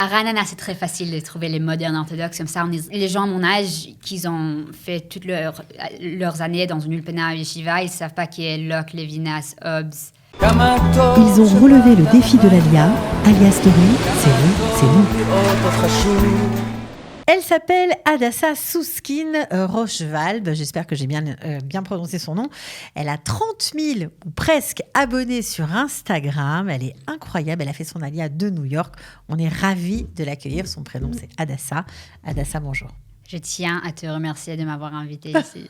À Ranana, c'est très facile de trouver les modernes orthodoxes. Comme ça, les gens à mon âge, qui ont fait toutes leurs années dans une ulpana yeshiva, ils ne savent pas qui est Locke, Levinas, Hobbes. Ils ont relevé le défi de l'Alia. Alia Story, c'est nous. Elle s'appelle Hadassa Souskin Rochvalb. J'espère que j'ai bien prononcé son nom. Elle a 30 000 ou presque abonnés sur Instagram. Elle est incroyable. Elle a fait son alia de New York. On est ravis de l'accueillir. Son prénom, c'est Hadassa. Hadassa, bonjour. Je tiens à te remercier de m'avoir invitée ici.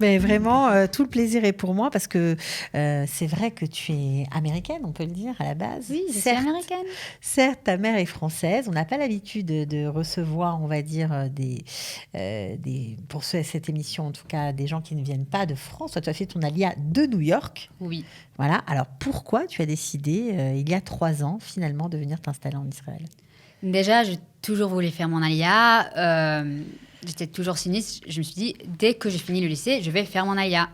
Mais vraiment, tout le plaisir est pour moi parce que c'est vrai que tu es américaine, on peut le dire, à la base. Oui, je suis américaine. Certes, ta mère est française. On n'a pas l'habitude de recevoir, on va dire, pour cette émission, en tout cas, des gens qui ne viennent pas de France. Toi, tu as fait ton alia de New York. Oui. Voilà. Alors, pourquoi tu as décidé, il y a 3 ans, finalement, de venir t'installer en Israël ? Déjà, j'ai toujours voulu faire mon alia. J'étais toujours sioniste. Je me suis dit, dès que j'ai fini le lycée, je vais faire mon alia.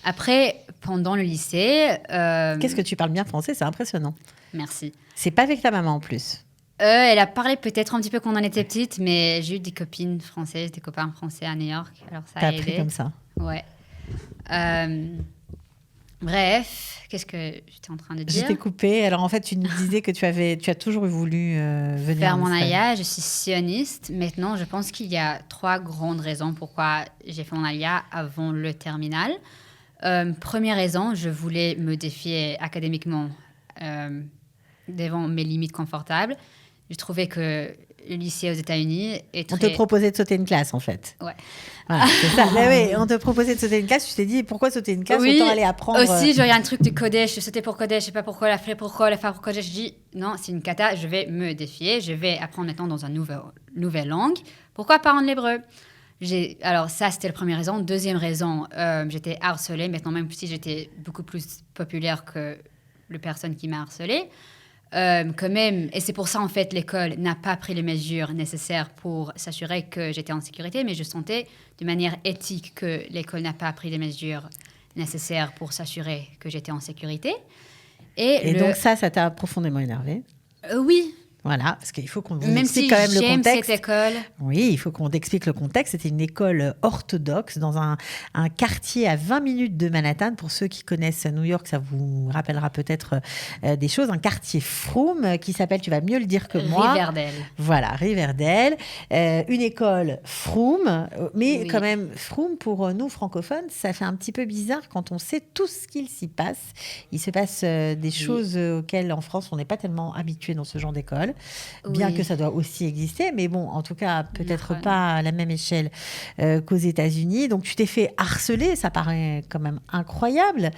Après, pendant le lycée... Qu'est-ce que tu parles bien français, c'est impressionnant. Merci. C'est pas avec ta maman en plus. Elle a parlé peut-être un petit peu quand on était petite, mais j'ai eu des copines françaises, des copains français à New York. Alors ça a aidé. T'as appris comme ça. Ouais. Bref, qu'est-ce que j'étais en train de dire ? Je t'ai coupé. Alors en fait, tu nous disais que tu as toujours voulu venir faire en mon Israël. alia. Je suis sioniste. Maintenant, je pense qu'il y a 3 grandes raisons pourquoi j'ai fait mon alia avant le terminal. Première raison, je voulais me défier académiquement devant mes limites confortables. Je trouvais que le lycée aux États-Unis est très... On te proposait de sauter une classe, en fait. Ouais. Voilà, c'est ça. Mais oui, on te proposait de sauter une classe. Tu t'es dit, pourquoi sauter une classe ? Oui, Autant aller apprendre... aussi, genre, il y a un truc de Kodesh. Je sautais pour Kodesh. Je sais pas pourquoi la faire pour Kodesh. Je dis, non, c'est une cata. Je vais me défier. Je vais apprendre maintenant dans une nouvelle langue. Pourquoi pas en hébreu ? Alors, ça, c'était la première raison. Deuxième raison, j'étais harcelée. Maintenant, même si j'étais beaucoup plus populaire que la personne qui m'a harcelée. Quand même, et c'est pour ça, en fait, l'école n'a pas pris les mesures nécessaires pour s'assurer que j'étais en sécurité, mais je sentais de manière éthique que l'école n'a pas pris les mesures nécessaires pour s'assurer que j'étais en sécurité. Et donc ça t'a profondément énervé. Oui. Voilà, parce qu'il faut qu'on même explique si quand même le j'aime contexte. Cette école. Oui, il faut qu'on explique le contexte. C'était une école orthodoxe dans un quartier à 20 minutes de Manhattan. Pour ceux qui connaissent New York, ça vous rappellera peut-être des choses. Un quartier Froome qui s'appelle, tu vas mieux le dire que moi. Riverdale. Voilà, Riverdale. Une école Froome, mais oui. Quand même, Froome, pour nous francophones, ça fait un petit peu bizarre quand on sait tout ce qu'il s'y passe. Il se passe des choses auxquelles, en France, on n'est pas tellement habitué dans ce genre d'école. Bien que ça doit aussi exister, mais bon, en tout cas, peut-être pas à la même échelle qu'aux États-Unis. Donc, tu t'es fait harceler, ça paraît quand même incroyable.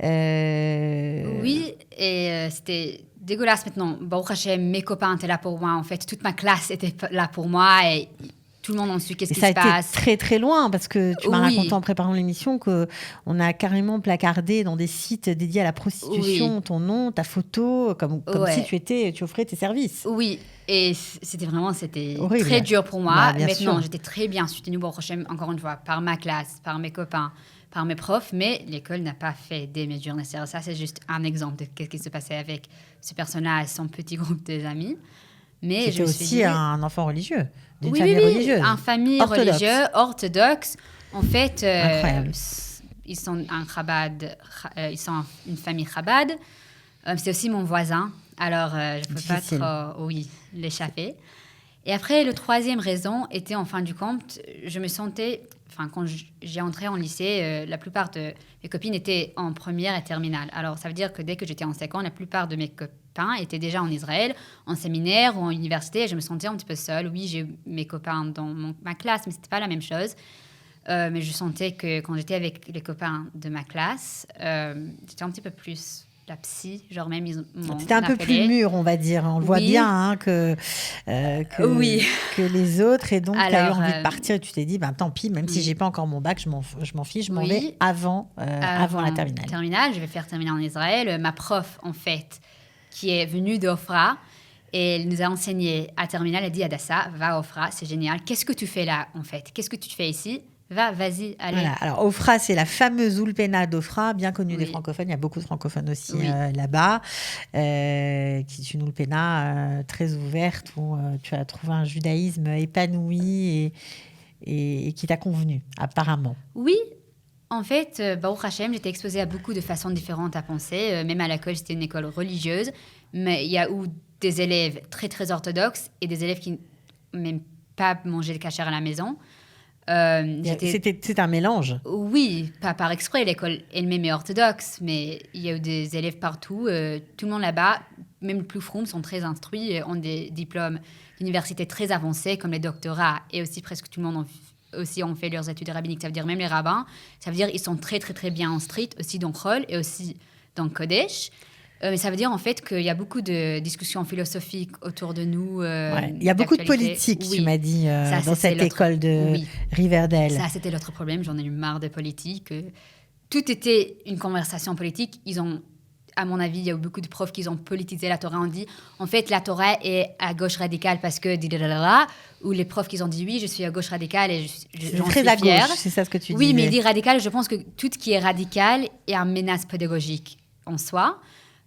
Oui, et c'était dégueulasse maintenant. Baruch Hashem, mes copains étaient là pour moi. En fait, toute ma classe était là pour moi et tout le monde a su qu'est-ce qui se passe. Ça a été très très loin parce que tu m'as raconté en préparant l'émission qu'on a carrément placardé dans des sites dédiés à la prostitution ton nom, ta photo, comme si tu offrais tes services. Oui, et c'était très dur pour moi. Maintenant, j'étais très bien soutenue, encore une fois, par ma classe, par mes copains, par mes profs, mais l'école n'a pas fait des mesures nécessaires. Ça, c'est juste un exemple de ce qui se passait avec ce personnage, son petit groupe d'amis. Mais c'était aussi un enfant religieux, d'une famille religieuse. Une famille religieuse, orthodoxe. En fait, ils sont une famille Chabad. C'est aussi mon voisin. Alors, je ne peux pas trop l'échapper. Et après, la troisième raison était, en fin du compte, je me sentais... quand j'ai entré en lycée, la plupart de mes copines étaient en première et terminale. Alors, ça veut dire que dès que j'étais en seconde, la plupart de mes copains étaient déjà en Israël, en séminaire ou en université. Et je me sentais un petit peu seule. Oui, j'ai mes copains dans ma classe, mais ce n'était pas la même chose. Mais je sentais que quand j'étais avec les copains de ma classe, j'étais un petit peu plus... la psy, genre même ils m'ont C'était un peu plus mûr, on va dire. On le voit bien que les autres. Et donc, tu as eu envie de partir et tu t'es dit, tant pis, même si je n'ai pas encore mon bac, je m'en fiche, je m'en vais avant la terminale. Je vais faire terminale en Israël. Ma prof, en fait, qui est venue d'Ofra, et elle nous a enseigné à terminale, elle a dit, Hadassa, va à Ofra, c'est génial. Qu'est-ce que tu fais là, en fait ? Qu'est-ce que tu fais ici ? vas-y, allez. Voilà. Alors, Ofra, c'est la fameuse Ulpena d'Ofra, bien connue des francophones. Il y a beaucoup de francophones aussi là-bas, qui est une Ulpena très ouverte, où tu as trouvé un judaïsme épanoui et qui t'a convenu, apparemment. Oui, en fait, Baruch Hashem, j'étais exposée à beaucoup de façons différentes à penser. Même à l'école, c'était une école religieuse, mais il y a eu des élèves très, très orthodoxes et des élèves qui même pas mangeaient le kasher à la maison. C'est un mélange. Oui, pas par exprès, l'école elle-même est orthodoxe, mais il y a eu des élèves partout. Tout le monde là-bas, même les plus froms, sont très instruits, ont des diplômes d'université très avancés, comme les doctorats, et aussi presque tout le monde ont fait leurs études rabbiniques. Ça veut dire même les rabbins, ça veut dire ils sont très, très, très bien instruits, aussi dans Chol et aussi dans Kodesh. Mais ça veut dire en fait qu'il y a beaucoup de discussions philosophiques autour de nous. Il y a beaucoup de politique, tu m'as dit, dans cette école de Riverdale. Ça, c'était l'autre problème. J'en ai eu marre de politique. Tout était une conversation politique. À mon avis, il y a eu beaucoup de profs qui ont politisé la Torah. On dit, en fait, la Torah est à gauche radicale parce que... Ou les profs qui ont dit, oui, je suis à gauche radicale et j'en suis fière. Très à gauche, c'est ça ce que tu disais. Oui, mais il dit radical. Je pense que tout ce qui est radical est une menace pédagogique en soi.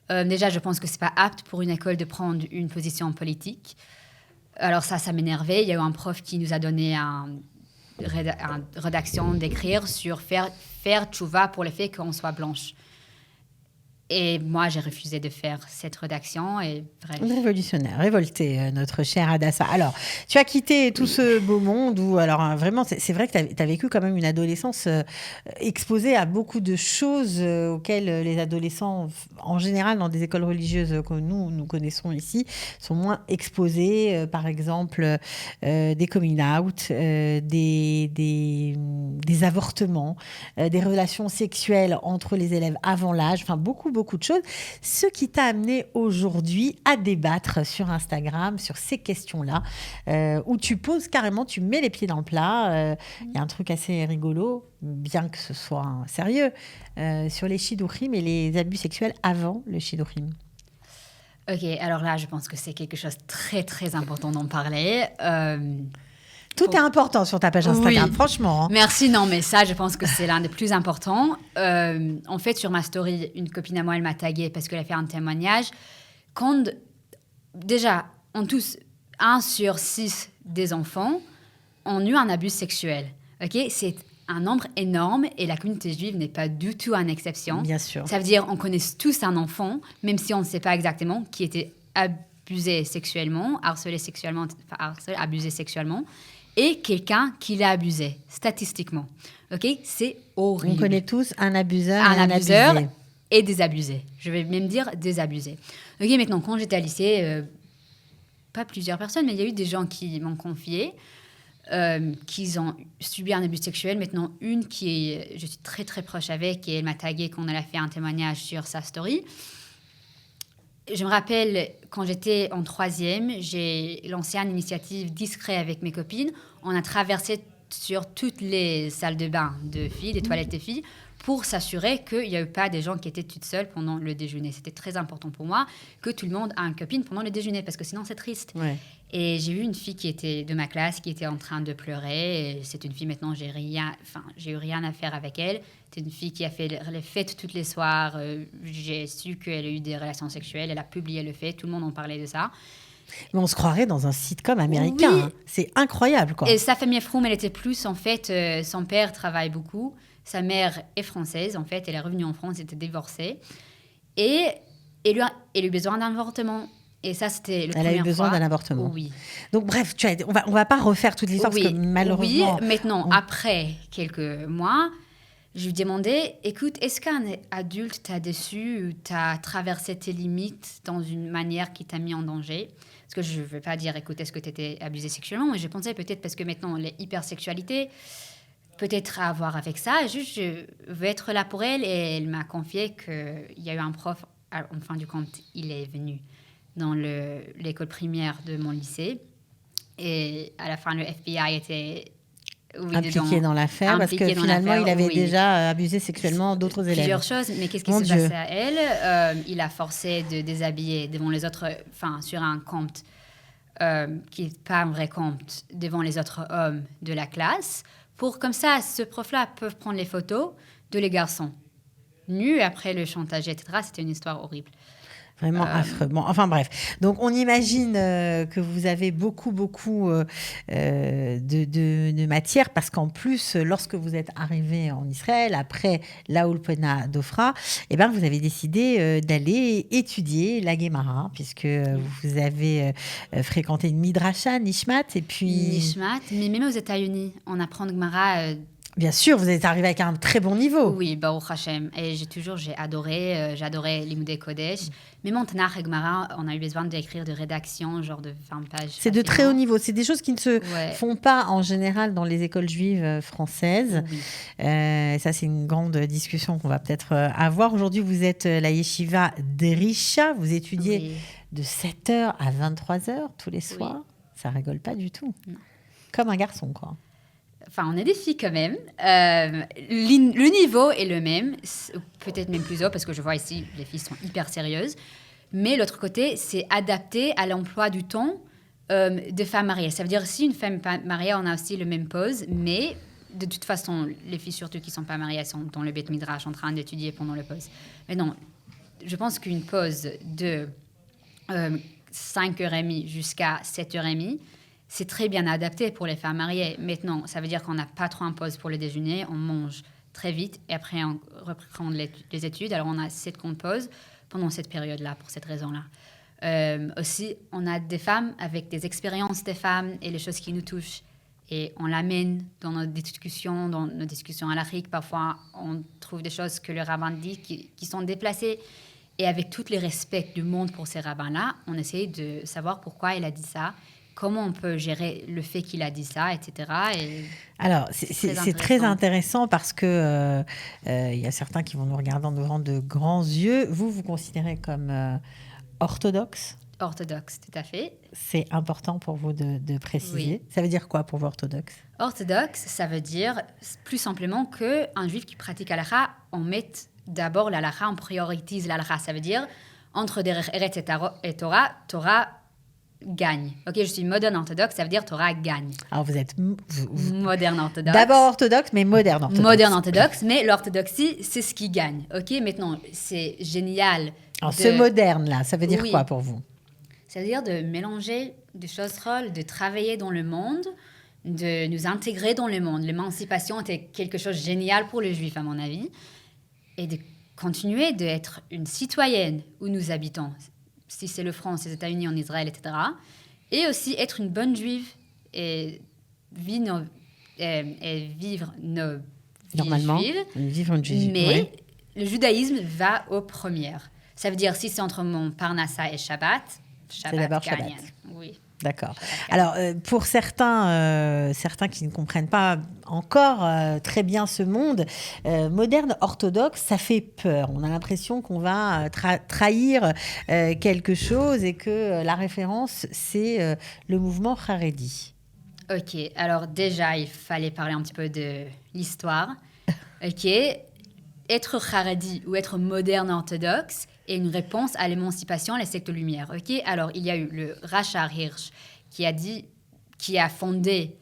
Déjà, je pense que ce n'est pas apte pour une école de prendre une position politique. Alors ça m'énervait. Il y a eu un prof qui nous a donné une rédaction d'écrire sur faire tchouva pour le fait qu'on soit blanche. Et moi, j'ai refusé de faire cette rédaction. Et bref. Révolutionnaire, révolté, notre chère Hadassah. Alors, tu as quitté tout ce beau monde où, alors vraiment, c'est vrai que tu as vécu quand même une adolescence exposée à beaucoup de choses auxquelles les adolescents, en général, dans des écoles religieuses que nous connaissons ici, sont moins exposés. Par exemple, des coming out, des avortements, des relations sexuelles entre les élèves avant l'âge, enfin beaucoup de choses. Ce qui t'a amené aujourd'hui à débattre sur Instagram sur ces questions-là, où tu poses carrément, tu mets les pieds dans le plat. Il y a un truc assez rigolo, bien que ce soit sérieux, sur les shidduchim et les abus sexuels avant le shidduchim. Ok, alors là, je pense que c'est quelque chose de très, très important d'en parler. Tout est important sur ta page Instagram, oui. Franchement. Hein. Merci, non, mais ça, je pense que c'est l'un des plus importants. En fait, sur ma story, une copine à moi, elle m'a taguée parce qu'elle a fait un témoignage. Déjà, on tous, 1 sur 6 des enfants ont eu un abus sexuel. Ok, c'est un nombre énorme et la communauté juive n'est pas du tout une exception. Bien sûr. Ça veut dire qu'on connaît tous un enfant, même si on ne sait pas exactement, qui était abusé sexuellement, abusé sexuellement. Et quelqu'un qui l'a abusé, statistiquement. Ok, c'est horrible. On connaît tous un abuseur et un abuseur abusé. Et des abusés. Je vais même dire des abusés. Ok, maintenant, quand j'étais à lycée, pas plusieurs personnes, mais il y a eu des gens qui m'ont confié qu'ils ont subi un abus sexuel. Maintenant, je suis très, très proche avec et elle m'a taguée quand elle a fait un témoignage sur sa story. Je me rappelle, quand j'étais en 3e, j'ai lancé une initiative discrète avec mes copines. On a traversé sur toutes les salles de bain de filles, les toilettes de filles, pour s'assurer qu'il n'y avait pas des gens qui étaient toutes seules pendant le déjeuner. C'était très important pour moi que tout le monde ait une copine pendant le déjeuner, parce que sinon, c'est triste. Ouais. Et j'ai vu une fille qui était de ma classe, qui était en train de pleurer. Et c'est une fille, maintenant, j'ai eu rien à faire avec elle. C'est une fille qui a fait les fêtes tous les soirs. J'ai su qu'elle a eu des relations sexuelles. Elle a publié le fait. Tout le monde en parlait de ça. Mais on se croirait dans un sitcom américain. Oui. Hein. C'est incroyable, quoi. Et sa famille Froum, elle était plus, en fait, son père travaille beaucoup. Sa mère est française, en fait. Elle est revenue en France, elle était divorcée. Et elle a eu besoin d'un avortement. Et ça, c'était le premier fois. Elle a eu besoin d'un avortement. Oui. Donc, bref, on va pas refaire toute l'histoire, parce que malheureusement... Oui, maintenant, après quelques mois, je lui demandais, écoute, est-ce qu'un adulte t'a déçu ou t'a traversé tes limites dans une manière qui t'a mis en danger? Parce que je ne veux pas dire, écoute, est-ce que tu étais abusée sexuellement? Mais je pensais peut-être parce que maintenant, l'hypersexualité, peut-être à voir avec ça. Juste, je veux être là pour elle. Et elle m'a confié qu'il y a eu un prof, en fin du compte, il est venu dans l'école primaire de mon lycée. Et à la fin, le FBI était... impliqué dans l'affaire, parce que finalement, il avait déjà abusé sexuellement d'autres élèves. Plusieurs choses, mais qu'est-ce qui s'est passé à elle? Il a forcé de déshabiller devant les autres, sur un compte qui n'est pas un vrai compte, devant les autres hommes de la classe, Pour comme ça, ce prof-là peut prendre les photos de les garçons nus après le chantage, etc. C'était une histoire horrible. Vraiment affreux. Bon, enfin bref. Donc, on imagine que vous avez beaucoup de matière parce qu'en plus, lorsque vous êtes arrivé en Israël, après la Ulpana d'Ofra, eh ben, vous avez décidé d'aller étudier la Gemara puisque vous avez fréquenté une Midrasha, Nishmat, et puis... Nishmat, mais même aux États-Unis, on apprend Gemara... Bien sûr, vous êtes arrivé avec un très bon niveau. Oui, Baruch Hashem. Et j'ai adoré Limudei Kodesh. Même en Tanakh et Gemara, on a eu besoin d'écrire de rédaction, genre de 20 pages. C'est de très haut niveau. C'est des choses qui ne se font pas en général dans les écoles juives françaises. Oui. Ça, c'est une grande discussion qu'on va peut-être avoir. Aujourd'hui, vous êtes la yeshiva d'Erisha. Vous étudiez de 7h à 23h tous les soirs. Oui. Ça rigole pas du tout. Non. Comme un garçon, quoi. Enfin, on est des filles quand même. Le niveau est le même, peut-être même plus haut, parce que je vois ici, les filles sont hyper sérieuses. Mais l'autre côté, c'est adapté à l'emploi du temps de femmes mariées. Ça veut dire, si une femme mariée, on a aussi le même pause, mais de toute façon, les filles surtout qui ne sont pas mariées, elles sont dans le Beth Midrash en train d'étudier pendant le pause. Mais non, je pense qu'une pause de 5h30 jusqu'à 7h30, c'est très bien adapté pour les femmes mariées. Maintenant, ça veut dire qu'on n'a pas trop une pause pour le déjeuner, on mange très vite et après on reprend les études. Alors on a 7 comptes pause pendant cette période-là, pour cette raison-là. Aussi, on a des femmes avec des expériences des femmes et les choses qui nous touchent. Et on l'amène dans nos discussions halachiques. Parfois, on trouve des choses que le rabbin dit qui sont déplacées. Et avec tous les respects du monde pour ces rabbins-là, on essaye de savoir pourquoi il a dit ça. Comment on peut gérer le fait qu'il a dit ça, etc. Et alors, c'est très intéressant parce que y a certains qui vont nous regarder en ouvrant de grands yeux. Vous considérez comme orthodoxe ? Orthodoxe, tout à fait. C'est important pour vous de préciser. Oui. Ça veut dire quoi pour vous, orthodoxe ? Orthodoxe, ça veut dire plus simplement qu'un juif qui pratique l'halakha, on met d'abord l'halakha, on priorise l'halakha. Ça veut dire, entre Derech Eretz et Torah, Torah gagne. Ok, je suis moderne orthodoxe, ça veut dire Torah gagne. Alors vous êtes moderne orthodoxe. D'abord orthodoxe, mais moderne orthodoxe. Moderne orthodoxe, mais l'orthodoxie, c'est ce qui gagne. Ok, maintenant, c'est génial. Alors ce moderne-là, ça veut dire quoi pour vous ? Ça veut dire de mélanger des choses drôles, de travailler dans le monde, de nous intégrer dans le monde. L'émancipation était quelque chose de génial pour les Juifs, à mon avis. Et de continuer d'être une citoyenne où nous habitons. Si c'est le France, les États-Unis, en Israël, etc. Et aussi être une bonne juive et vivre nos normalement, vivre une juive. Mais le judaïsme va aux premières. Ça veut dire si c'est entre mon Parnassa et Shabbat, c'est d'abord gagne. Shabbat. Oui. D'accord. Alors, pour certains qui ne comprennent pas encore très bien ce monde, moderne orthodoxe, ça fait peur. On a l'impression qu'on va trahir quelque chose et que la référence, c'est le mouvement Haredi. Ok, alors déjà, il fallait parler un petit peu de l'histoire. Ok, être Haredi ou être moderne orthodoxe est une réponse à l'émancipation, les sectes de lumière. Ok, alors il y a eu le Rachar Hirsch qui a fondé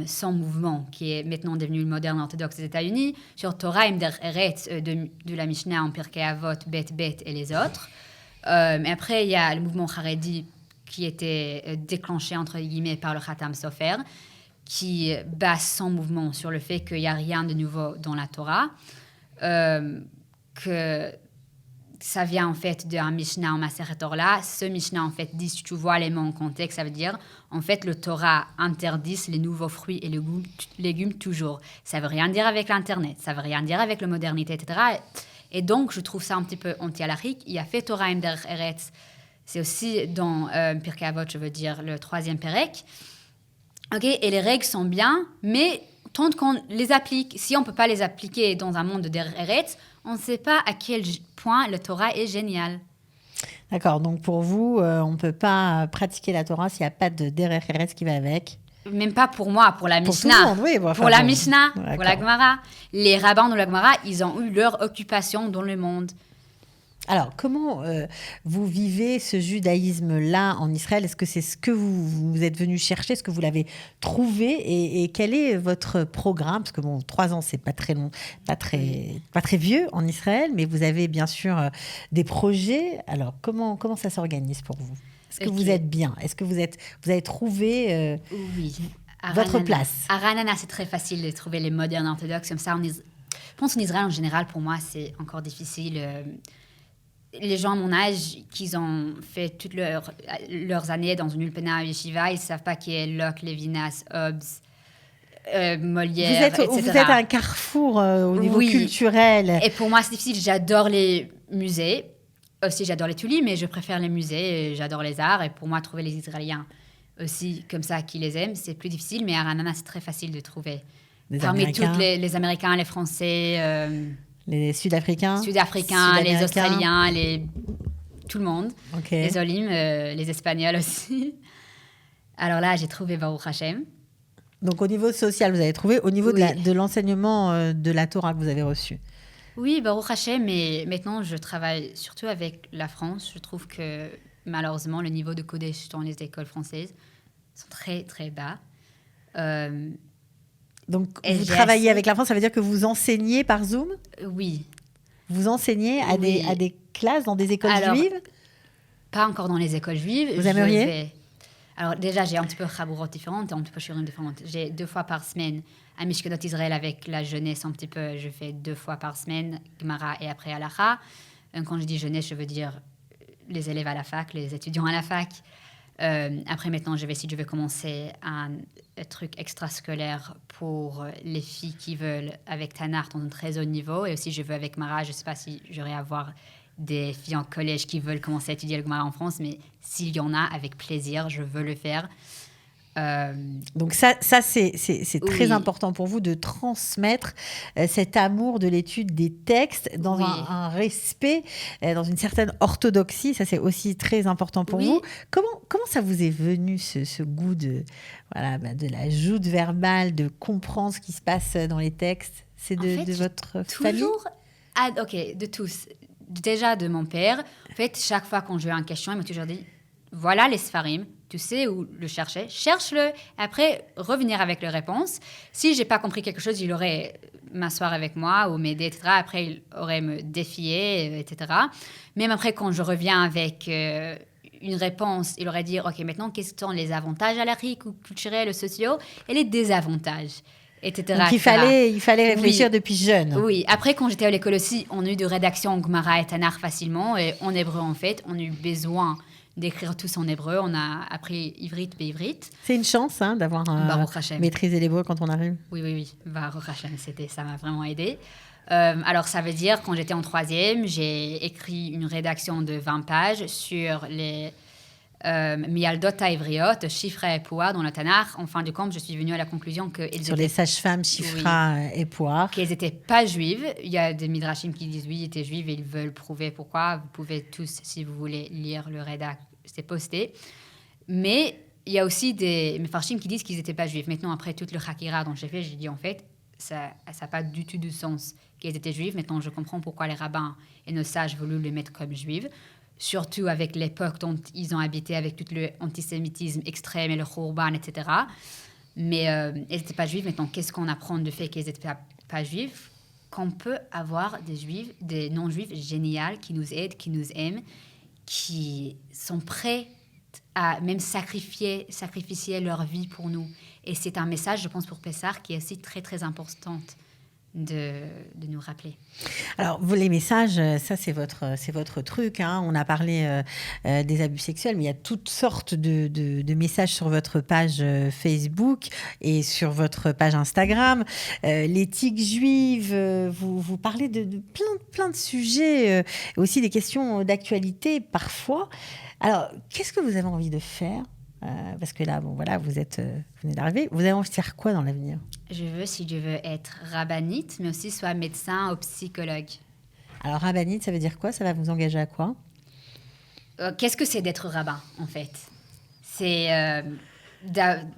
son mouvement, qui est maintenant devenu le moderne orthodoxe des États-Unis, sur Torah Imder Eretz de la Mishnah en Pirkei Avot, Bet et les autres. Et après, il y a le mouvement Haredi qui était déclenché, entre guillemets, par le Khatam Sofer, qui base son mouvement sur le fait qu'il n'y a rien de nouveau dans la Torah, que ça vient en fait d'un Mishnah en Maseret Orla. Ce Mishnah en fait dit, si tu vois les mots en contexte, ça veut dire en fait le Torah interdit les nouveaux fruits et légumes toujours. Ça veut rien dire avec l'internet, ça veut rien dire avec la modernité, etc. Et donc je trouve ça un petit peu anti-halachique. Il y a fait Torah Imder Eretz, c'est aussi dans Pirkei Avot, je veux dire le 3e Perek. Ok, et les règles sont bien, mais tant qu'on les applique, si on ne peut pas les appliquer dans un monde de Der Eretz, on ne sait pas à quel point le Torah est génial. D'accord, donc pour vous, on ne peut pas pratiquer la Torah s'il n'y a pas de Der Eretz qui va avec. Même pas pour moi, pour la Mishnah. Pour tout le monde, oui. Bon, pour la Mishnah, pour la Gemara. Les rabbins de la Gemara, ils ont eu leur occupation dans le monde. Alors, comment vous vivez ce judaïsme-là en Israël? Est-ce que c'est ce que vous êtes venu chercher? Est-ce que vous l'avez trouvé? Et quel est votre programme? Parce que 3 ans, c'est pas très long, pas très vieux en Israël, mais vous avez bien sûr des projets. Alors, comment ça s'organise pour vous? Est-ce que vous êtes bien? Est-ce que vous avez trouvé Oui. votre place? À Ranana, c'est très facile de trouver les modernes orthodoxes. Comme ça, je pense en Israël, en général, pour moi, c'est encore difficile. Les gens à mon âge, qui ont fait toutes leurs années dans une ulpana yeshiva, ils ne savent pas qui est Locke, Lévinas, Hobbes, Molière, etc. Vous êtes un carrefour au niveau culturel. Et pour moi, c'est difficile. J'adore les musées. Aussi, j'adore les tulipes, mais je préfère les musées. J'adore les arts. Et pour moi, trouver les Israéliens aussi comme ça qui les aiment, c'est plus difficile. Mais à Ranana, c'est très facile de trouver. Parmi tous les Américains, les Français... les Sud-Africains, les Australiens, tout le monde. Okay. Les Olim, les Espagnols aussi. Alors là, j'ai trouvé Baruch Hashem. Donc au niveau social, vous avez trouvé. Au niveau de l'enseignement de la Torah que vous avez reçu? Oui, Baruch Hashem. Mais maintenant, je travaille surtout avec la France. Je trouve que malheureusement, le niveau de Kodesh dans les écoles françaises sont très, très bas. Donc, vous travaillez avec la France, ça veut dire que vous enseignez par Zoom? Oui. Vous enseignez à des classes dans des écoles juives? Pas encore dans les écoles juives. Vous aimeriez? Alors, déjà, j'ai un petit peu Chabourot différentes et un petit peu Shiurim différentes. J'ai 2 fois par semaine à Mishkenot Israël avec la jeunesse un petit peu. Je fais 2 fois par semaine, Gemara et après Halacha. Quand je dis jeunesse, je veux dire les élèves à la fac, les étudiants à la fac. Après, maintenant, je vais commencer un truc extrascolaire pour les filles qui veulent avec Tanakh dans un très haut niveau. Et aussi, je veux avec Mara, je ne sais pas si j'aurai à voir des filles en collège qui veulent commencer à étudier le Gemara en France, mais s'il y en a, avec plaisir, je veux le faire. Donc ça c'est très important pour vous de transmettre cet amour de l'étude des textes dans un respect, dans une certaine orthodoxie. Ça, c'est aussi très important pour vous. Comment ça vous est venu ce goût de la joute verbale, de comprendre ce qui se passe dans les textes? C'est de votre famille? De tous. Déjà de mon père. En fait, chaque fois quand j'ai une question, il m'a toujours dit, voilà les Sfarim, tu sais où le chercher, cherche-le. Après, revenir avec les réponses. Si j'ai pas compris quelque chose, il aurait m'asseoir avec moi ou m'aider, etc. Après, il aurait me défier, etc. Même après, quand je reviens avec une réponse, il aurait dit, OK, maintenant, quels sont les avantages à l'Afrique ou culturels, sociaux et les désavantages, etc. Donc, il fallait réfléchir depuis jeune. Oui. Après, quand j'étais à l'école aussi, on a eu de rédaction en Gemara et Tanakh facilement. Et en hébreu, en fait, on a eu besoin d'écrire tous en hébreu. On a appris ivrite, béivrite. C'est une chance d'avoir maîtrisé l'hébreu quand on arrive. Oui. Baruch Hashem, ça m'a vraiment aidé. Alors, ça veut dire, quand j'étais en 3e, j'ai écrit une rédaction de 20 pages sur les Mialdota Ivriot, Shifra et Poua dans le Tanakh. En fin de compte, je suis venue à la conclusion que... Sur les sages-femmes Shifra et Poua. Qu'elles n'étaient pas juives. Il y a des midrashim qui disent oui, elles étaient juives et ils veulent prouver pourquoi. Vous pouvez tous, si vous voulez, lire le rédac, c'est posté. Mais il y a aussi des mefarshim qui disent qu'ils n'étaient pas juifs. Maintenant, après toute le hakira dont j'ai fait, j'ai dit en fait, ça n'a pas du tout de sens qu'elles étaient juives. Maintenant, je comprends pourquoi les rabbins et nos sages voulaient les mettre comme juives. Surtout avec l'époque dont ils ont habité, avec tout l'antisémitisme extrême et le khurban, etc. Mais elles n'étaient pas juives. Maintenant, qu'est-ce qu'on apprend du fait qu'elles n'étaient pas juives? Qu'on peut avoir des non-juifs géniaux qui nous aident, qui nous aiment, qui sont prêts à même sacrifier leur vie pour nous. Et c'est un message, je pense, pour Pessah, qui est aussi très, très important de nous rappeler. Alors, les messages, ça, c'est votre truc. On a parlé des abus sexuels, mais il y a toutes sortes de messages sur votre page Facebook et sur votre page Instagram. L'éthique juive, vous parlez de plein de sujets, aussi des questions d'actualité parfois. Alors, qu'est-ce que vous avez envie de faire ? Parce que là, vous venez d'arriver. Vous avez envie de faire quoi dans l'avenir ? Je veux être rabbinite, mais aussi soit médecin ou psychologue. Alors, rabbinite, ça veut dire quoi ? Ça va vous engager à quoi ? Qu'est-ce que c'est d'être rabbin, en fait ? C'est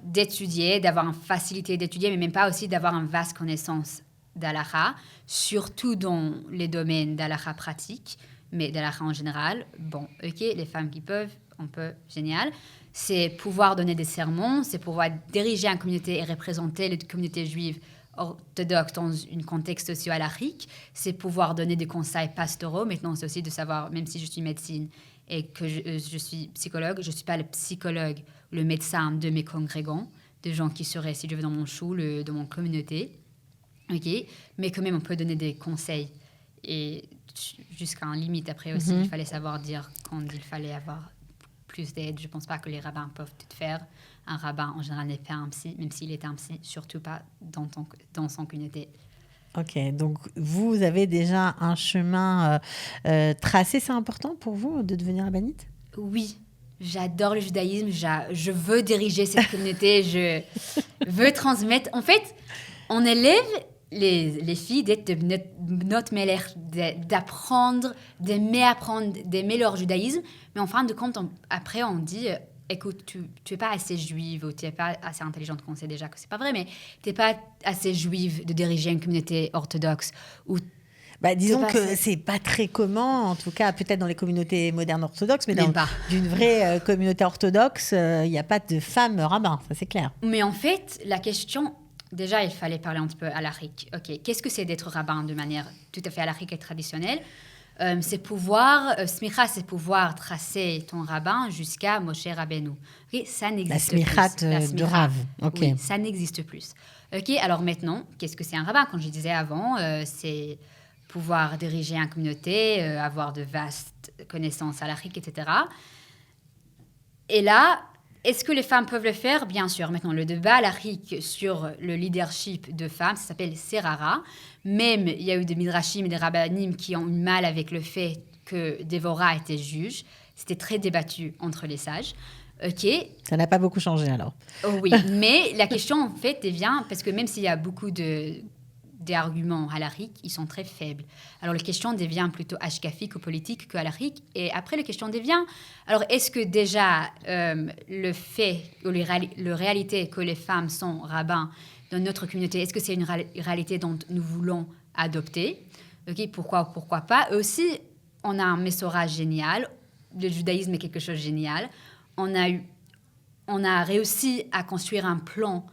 d'étudier, d'avoir une facilité d'étudier, mais même pas aussi d'avoir une vaste connaissance d'Halakha, surtout dans les domaines d'Halakha pratique. mais de l'halakha en général, bon, ok, les femmes qui peuvent, on peut, génial. C'est pouvoir donner des sermons, c'est pouvoir diriger une communauté et représenter les communautés juives orthodoxes dans un contexte socio-halachique, c'est pouvoir donner des conseils pastoraux. Maintenant, c'est aussi de savoir, même si je suis médecine et que je suis psychologue, je ne suis pas le psychologue, le médecin de mes congrégants, de gens qui seraient, si je veux, dans mon chou, dans mon communauté. Okay. Mais quand même, on peut donner des conseils. Et jusqu'à une limite, après aussi, il fallait savoir dire quand il fallait avoir plus d'aide. Je ne pense pas que les rabbins peuvent tout faire. Un rabbin, en général, n'est pas un psy, même s'il est un psy, surtout pas dans son communauté. Ok, donc vous avez déjà un chemin tracé. C'est important pour vous de devenir rabbinite ? Oui, j'adore le judaïsme. Je veux diriger cette communauté. Je veux transmettre. En fait, on élève les filles d'être de notre mélère, d'apprendre, d'aimer leur judaïsme. Mais en fin de compte, après, on dit, écoute, tu n'es pas assez juive ou tu n'es pas assez intelligente, qu'on sait déjà que ce n'est pas vrai, mais tu n'es pas assez juive de diriger une communauté orthodoxe. Ou disons que c'est pas très commun, en tout cas peut-être dans les communautés modernes orthodoxes, mais dans d'une vraie communauté orthodoxe, il n'y a pas de femmes rabbins, ça c'est clair. Mais en fait, la question... Déjà, il fallait parler un petit peu halachique. Ok, qu'est-ce que c'est d'être rabbin de manière tout à fait halachique et traditionnelle ? C'est pouvoir, smicha, c'est pouvoir tracer ton rabbin jusqu'à Moshe Rabbeinu. Okay, ça n'existe plus. La smicha de Rav. Okay. Oui, ça n'existe plus. Ok, alors maintenant, qu'est-ce que c'est un rabbin ? Comme je disais avant, c'est pouvoir diriger une communauté, avoir de vastes connaissances halachiques, etc. Et là, est-ce que les femmes peuvent le faire ? Bien sûr. Maintenant, le débat halachique sur le leadership de femmes, ça s'appelle Serara. Même, il y a eu des midrashim et des rabbanim qui ont eu mal avec le fait que Dévorah était juge. C'était très débattu entre les sages. Ok. Ça n'a pas beaucoup changé alors. Oh, oui, mais la question en fait devient, parce que même s'il y a beaucoup des arguments halachiques, ils sont très faibles. Alors, la question devient plutôt ashkafique ou politique que halachique. Et après, la question devient, alors, est-ce que déjà le fait ou la réalité que les femmes sont rabbins dans notre communauté, est-ce que c'est une réalité dont nous voulons adopter ? Okay, pourquoi pas ? Et aussi, on a un messorah génial. Le judaïsme est quelque chose de génial. On a réussi à construire un pont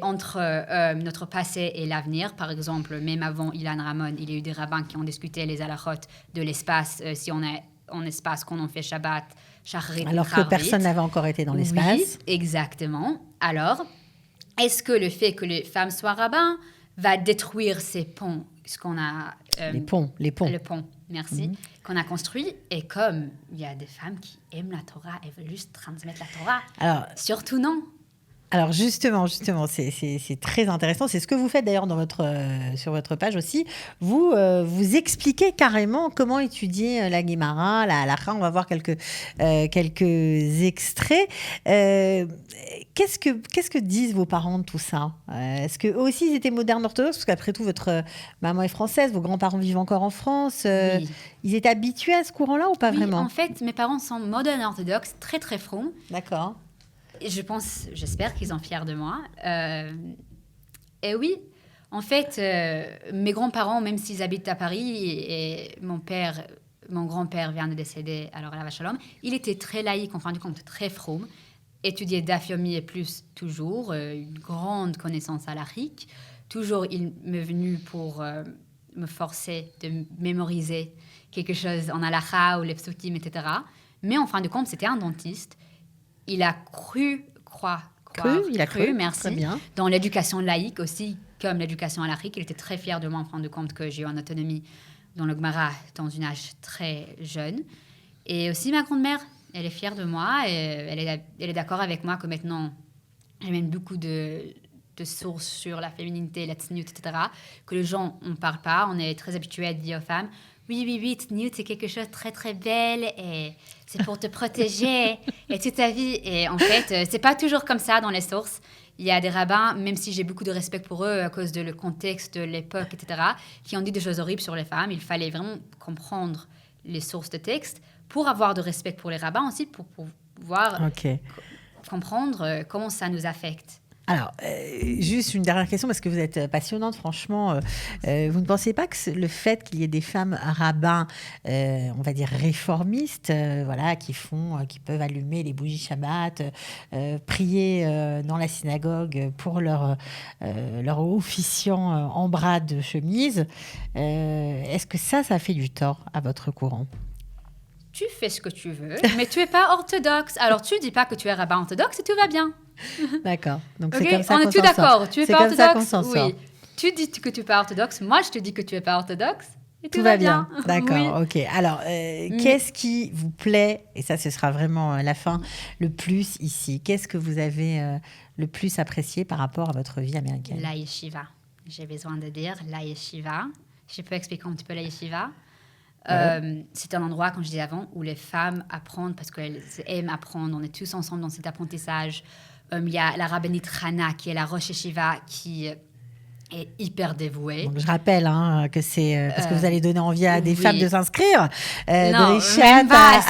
entre notre passé et l'avenir. Par exemple, même avant Ilan Ramon, il y a eu des rabbins qui ont discuté les halachot de l'espace, si on est en espace, qu'on en fait Shabbat, Shachrit, alors que personne n'avait encore été dans l'espace. Oui, exactement. Alors, est-ce que le fait que les femmes soient rabbins va détruire ces ponts, ce qu'on a... Les ponts. Le pont, merci, qu'on a construit. Et comme il y a des femmes qui aiment la Torah et veulent juste transmettre la Torah, alors, surtout non. Alors justement, c'est très intéressant. C'est ce que vous faites d'ailleurs sur votre page aussi. Vous expliquez carrément comment étudier la Guémara, la halakha. On va voir quelques extraits. Qu'est-ce que disent vos parents de tout ça ? Est-ce qu'eux aussi ils étaient modernes orthodoxes ? Parce qu'après tout, votre maman est française, vos grands-parents vivent encore en France. Oui. Ils étaient habitués à ce courant-là ou pas vraiment ? En fait, mes parents sont modernes orthodoxes, très très froms. D'accord. J'espère qu'ils sont fiers de moi. Et oui, en fait, mes grands-parents, même s'ils habitent à Paris, et mon grand-père vient de décéder, alors la Shalom, il était très laïque, en fin de compte, très fromm, étudiait Daf Yomi et plus toujours, une grande connaissance halachique. Toujours, il m'est venu pour me forcer de mémoriser quelque chose en halakha ou les psukim, etc. Mais en fin de compte, c'était un dentiste. Il a cru, merci, très bien. Dans l'éducation laïque aussi, comme l'éducation halachique. Il était très fier de moi en fin de compte que j'ai eu une autonomie dans le Gemara dans un âge très jeune. Et aussi ma grand-mère, elle est fière de moi et elle est d'accord avec moi que maintenant, j'amène beaucoup de sources sur la féminité, la tsniout, etc., que les gens ne parlent pas. On est très habitués à dire aux femmes, oui, tsniout, c'est quelque chose de très, très belle et c'est pour te protéger et toute ta vie. Et en fait, c'est pas toujours comme ça dans les sources. Il y a des rabbins, même si j'ai beaucoup de respect pour eux à cause de le contexte de l'époque, etc., qui ont dit des choses horribles sur les femmes. Il fallait vraiment comprendre les sources de texte pour avoir de respect pour les rabbins aussi, pour pouvoir comprendre comment ça nous affecte. Alors, juste une dernière question, parce que vous êtes passionnante, franchement. Vous ne pensez pas que le fait qu'il y ait des femmes rabbins, on va dire réformistes, voilà, qui peuvent allumer les bougies Shabbat, prier dans la synagogue pour leur officiant en bras de chemise, est-ce que ça fait du tort à votre courant? Tu fais ce que tu veux, mais tu n'es pas orthodoxe. Alors, tu ne dis pas que tu es rabbin orthodoxe et tout va bien. D'accord. Donc, Okay, c'est comme ça on qu'on est tout s'en d'accord. sort. Tu es C'est pas comme ça qu'on orthodoxe. s'en sort. Oui. Tu dis que tu n'es pas orthodoxe. Moi, je te dis que tu n'es pas orthodoxe. Et Tout va bien. D'accord, Oui. ok. Alors, qu'est-ce qui vous plaît, et ça, ce sera vraiment la fin, le plus ici? Qu'est-ce que vous avez le plus apprécié par rapport à votre vie américaine? La yeshiva. J'ai besoin de dire la yeshiva. Je peux expliquer un petit peu la yeshiva. C'est un endroit, comme je disais avant, où les femmes apprennent parce qu'elles aiment apprendre. On est tous ensemble dans cet apprentissage. Il y a la rabbinite Hana, qui est la Rosh Yeshiva, qui est hyper dévouée. Donc, je rappelle que c'est parce que vous allez donner envie à des femmes de s'inscrire. Non, même pas.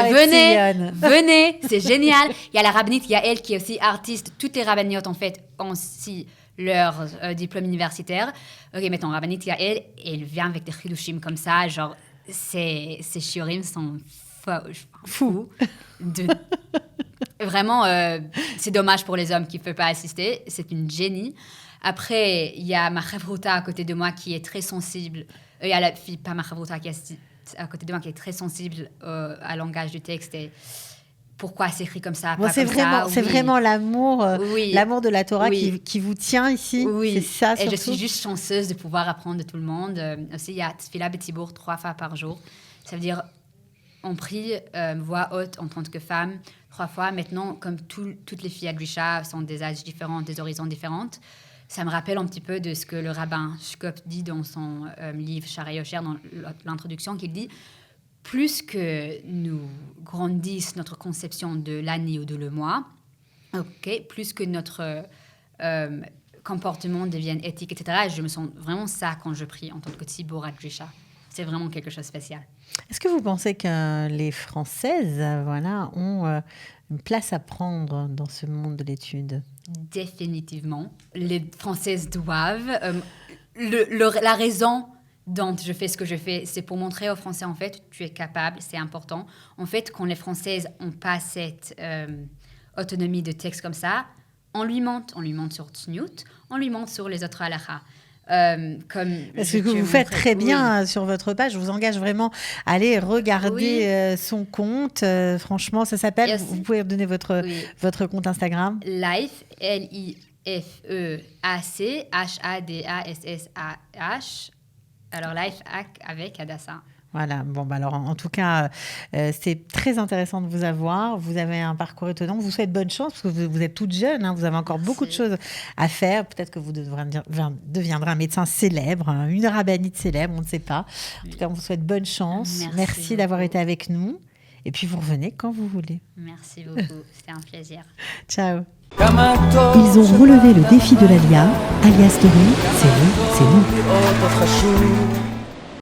Venez, c'est génial. Il y a la rabbinite Yael qui est aussi artiste. Toutes les rabbiniotes, en fait, ont aussi leur diplôme universitaire. Ok, mettons, rabbinite Yael, elle vient avec des chidushim comme ça, genre, ces shiurim sont fous. Vraiment, c'est dommage pour les hommes qui ne peuvent pas assister. C'est une génie. Après, il y a ma chavruta à côté de moi qui est très sensible. Il y a la fille, pas ma chavruta, qui est à côté de moi qui est très sensible à langage du texte et pourquoi c'est écrit comme ça, bon, pas comme ça. C'est vraiment l'amour, oui. L'amour de la Torah Oui. qui vous tient ici. Oui, c'est ça, surtout. Et je suis juste chanceuse de pouvoir apprendre de tout le monde. Aussi, il y a Tfila B'Tzibour 3 fois par jour. Ça veut dire, on prie voix haute en tant que femme 3 fois. Maintenant, comme toutes les filles Adrisha sont des âges différents, des horizons différents, ça me rappelle un petit peu de ce que le rabbin Shkop dit dans son livre Shaarei Yosher, dans l'introduction, qu'il dit plus que nous grandissons notre conception de l'année ou de le mois, plus que notre comportement devienne éthique, etc. Et je me sens vraiment ça quand je prie en tant que Tzibor Adrisha. C'est vraiment quelque chose de spécial. Est-ce que vous pensez que les Françaises ont une place à prendre dans ce monde de l'étude? Définitivement. Les Françaises doivent. La raison dont je fais ce que je fais, c'est pour montrer aux Français, en fait, tu es capable, c'est important. En fait, quand les Françaises n'ont pas cette autonomie de texte comme ça, on lui monte sur Tzniut, on lui monte sur les autres halakha. Parce que vous faites très bien sur votre page, je vous engage vraiment à aller regarder son compte. Franchement, ça s'appelle, vous pouvez donner votre compte Instagram. Life, Lifeeac, Hadassh. Alors, Life avec Hadassah. Voilà, bon, bah alors en tout cas, c'est très intéressant de vous avoir. Vous avez un parcours étonnant. Je vous souhaite bonne chance parce que vous êtes toute jeune. Vous avez encore beaucoup de choses à faire. Peut-être que vous deviendrez un médecin célèbre, une rabbinite célèbre, on ne sait pas. En tout cas, on vous souhaite bonne chance. Merci d'avoir été avec nous. Et puis, vous revenez quand vous voulez. Merci beaucoup. C'était un plaisir. Ciao. Ils ont relevé le défi de l'Alia. Alia Story, c'est vous, c'est nous.